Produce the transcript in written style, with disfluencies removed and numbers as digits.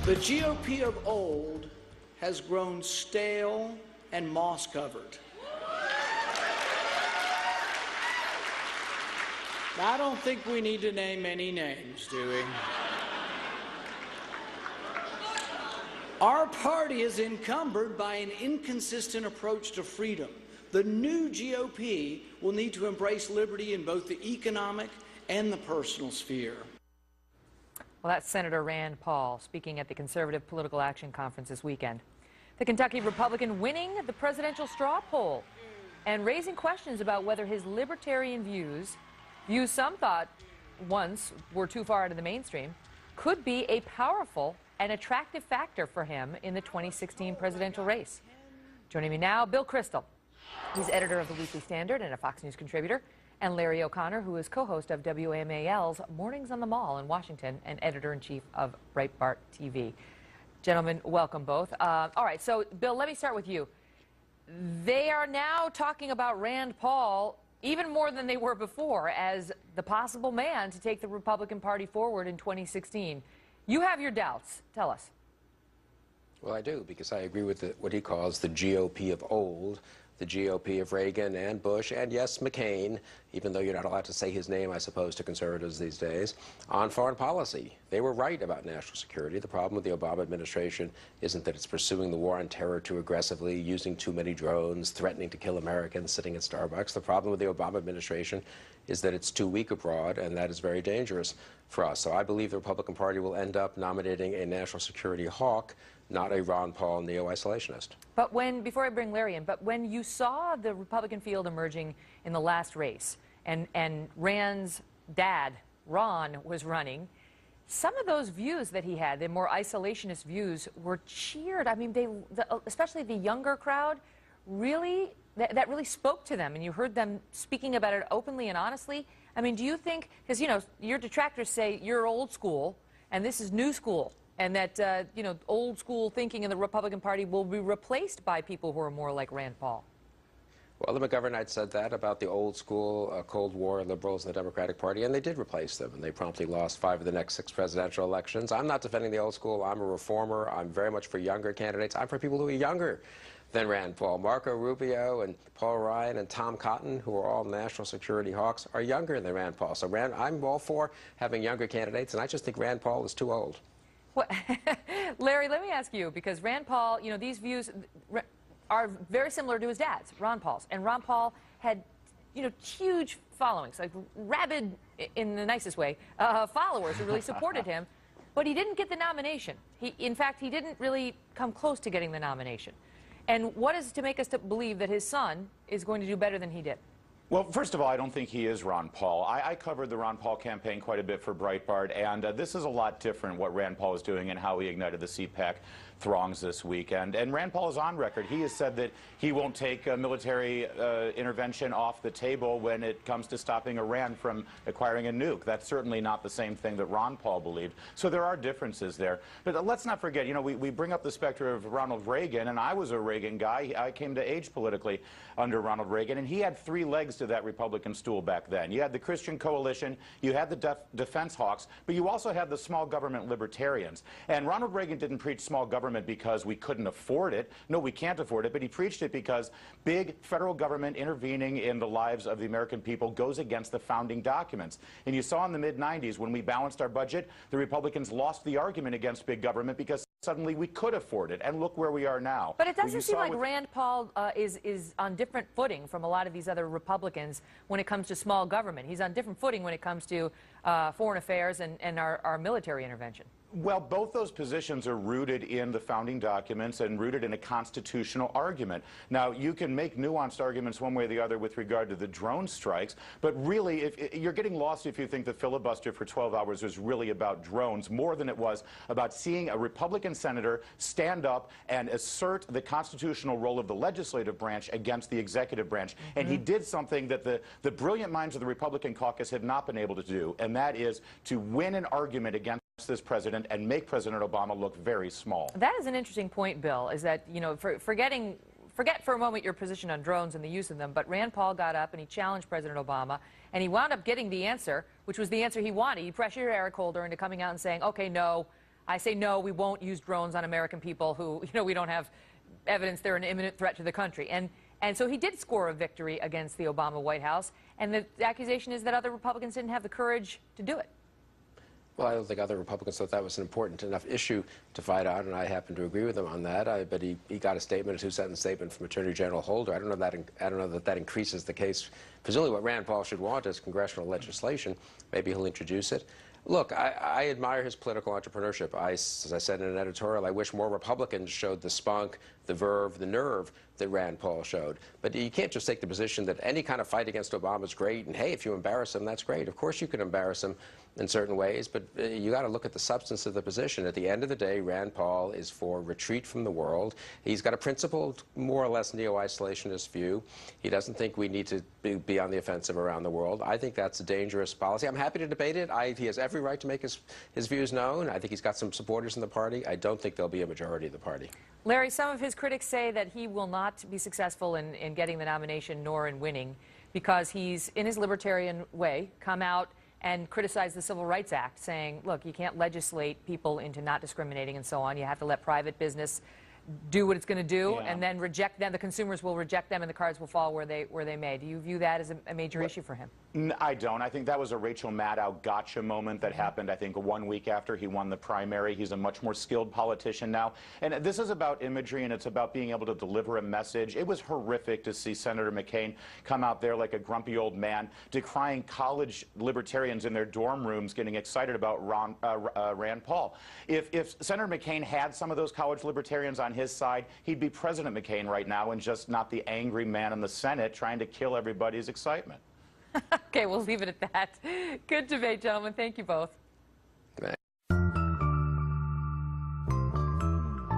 The GOP of old has grown stale and moss-covered. I don't think we need to name any names, do we? Our party is encumbered by an inconsistent approach to freedom. The new GOP will need to embrace liberty in both the economic and the personal sphere. Well, that's Senator Rand Paul speaking at the Conservative Political Action Conference this weekend. The Kentucky Republican winning the presidential straw poll and raising questions about whether his libertarian views some thought once were too far out of the mainstream, could be a powerful and attractive factor for him in the 2016 presidential race. Joining me now, Bill Kristol. He's editor of the Weekly Standard and a Fox News contributor, and Larry O'Connor, who is co-host of WMAL's Mornings on the Mall in Washington and editor-in-chief of Breitbart TV. Gentlemen, welcome both. All right, so Bill, let me start with you. They are now talking about Rand Paul even more than they were before as the possible man to take the Republican Party forward in 2016. You have your doubts. Tell us. Well, I do, because I agree with what he calls the GOP of old, the GOP of Reagan and Bush, and yes, McCain, even though you're not allowed to say his name, I suppose, to conservatives these days, on foreign policy. They were right about national security. The problem with the Obama administration isn't that it's pursuing the war on terror too aggressively, using too many drones, threatening to kill Americans sitting at Starbucks. The problem with the Obama administration is that it's too weak abroad, and that is very dangerous for us. So I believe the Republican Party will end up nominating a national security hawk, not a Ron Paul neo-isolationist. But before I bring Larry in, but when you saw the Republican field emerging in the last race, and Rand's dad, Ron, was running, some of those views that he had, the more isolationist views, were cheered. I mean, especially the younger crowd, really, that really spoke to them, and you heard them speaking about it openly and honestly. I mean, do you think, because, you know, your detractors say you're old school, and this is new school, and that, you know, old school thinking in the Republican Party will be replaced by people who are more like Rand Paul? Well, the McGovernites said that about the old school Cold War liberals in the Democratic Party, and they did replace them, and they promptly lost 5 of the next 6 presidential elections. I'm not defending the old school. I'm a reformer. I'm very much for younger candidates. I'm for people who are younger than Rand Paul. Marco Rubio and Paul Ryan and Tom Cotton, who are all national security hawks, are younger than Rand Paul. So I'm all for having younger candidates, and I just think Rand Paul is too old. Well, Larry, let me ask you, because Rand Paul, you know, these views are very similar to his dad's, Ron Paul's. And Ron Paul had, you know, huge followings, like rabid, in the nicest way, followers who really supported him. But he didn't get the nomination. In fact, he didn't really come close to getting the nomination. And what is to make us to believe that his son is going to do better than he did? Well, first of all, I don't think he is Ron Paul. I covered the Ron Paul campaign quite a bit for Breitbart, and this is a lot different what Rand Paul is doing and how he ignited the CPAC throngs this weekend. And Rand Paul is on record. He has said that he won't take military intervention off the table when it comes to stopping Iran from acquiring a nuke. That's certainly not the same thing that Ron Paul believed. So there are differences there. But let's not forget, you know, we bring up the specter of Ronald Reagan, and I was a Reagan guy. I came to age politically under Ronald Reagan, and he had 3 legs to that Republican stool back then. You had the Christian Coalition, you had the defense hawks, but you also had the small government libertarians. And Ronald Reagan didn't preach small government because we couldn't afford it. No, we can't afford it, but he preached it because big federal government intervening in the lives of the American people goes against the founding documents. And you saw in the mid-90s when we balanced our budget, the Republicans lost the argument against big government because suddenly we could afford it, and look where we are now. But it doesn't seem like Rand Paul is on different footing from a lot of these other Republicans when it comes to small government. He's on different footing when it comes to foreign affairs and our military intervention. Well, both those positions are rooted in the founding documents and rooted in a constitutional argument. Now, you can make nuanced arguments one way or the other with regard to the drone strikes, but really, if you're getting lost if you think the filibuster for 12 hours was really about drones more than it was about seeing a Republican senator stand up and assert the constitutional role of the legislative branch against the executive branch. Mm-hmm. And he did something that the brilliant minds of the Republican caucus have not been able to do, and that is to win an argument against this president and make President Obama look very small. That is an interesting point, Bill, is that, you know, forget for a moment your position on drones and the use of them, but Rand Paul got up and he challenged President Obama, and he wound up getting the answer, which was the answer he wanted. He pressured Eric Holder into coming out and saying, okay, no, I say, no, we won't use drones on American people who, we don't have evidence they're an imminent threat to the country. And so he did score a victory against the Obama White House. And the accusation is that other Republicans didn't have the courage to do it. Well, I don't think other Republicans thought that was an important enough issue to fight on, and I happen to agree with him on that. But he got a statement, a two-sentence statement from Attorney General Holder. I don't know that increases the case. Presumably what Rand Paul should want is congressional legislation. Maybe he'll introduce it. Look, I admire his political entrepreneurship. As I said in an editorial, I wish more Republicans showed the spunk, the verve, the nerve that Rand Paul showed. But you can't just take the position that any kind of fight against Obama is great, and hey, if you embarrass him, that's great. Of course you can embarrass him in certain ways, but you got to look at the substance of the position. At the end of the day, Rand Paul is for retreat from the world. He's got a principled, more or less neo-isolationist view. He doesn't think we need to be on the offensive around the world. I think that's a dangerous policy. I'm happy to debate it. He has every right to make his views known. I think he's got some supporters in the party. I don't think there'll be a majority of the party. Larry, some of his critics say that he will not be successful in getting the nomination nor in winning because he's, in his libertarian way, come out and criticized the Civil Rights Act, saying, look, you can't legislate people into not discriminating and so on. You have to let private business do what it's going to do, and then reject them. The consumers will reject them, and the cards will fall where they may. Do you view that as a major issue for him? I don't. I think that was a Rachel Maddow gotcha moment that happened, I think, 1 week after he won the primary. He's a much more skilled politician now. And this is about imagery, and it's about being able to deliver a message. It was horrific to see Senator McCain come out there like a grumpy old man, decrying college libertarians in their dorm rooms getting excited about Rand Paul. If Senator McCain had some of those college libertarians on his side, he'd be President McCain right now and just not the angry man in the Senate trying to kill everybody's excitement. Okay, we'll leave it at that. Good debate, gentlemen. Thank you both.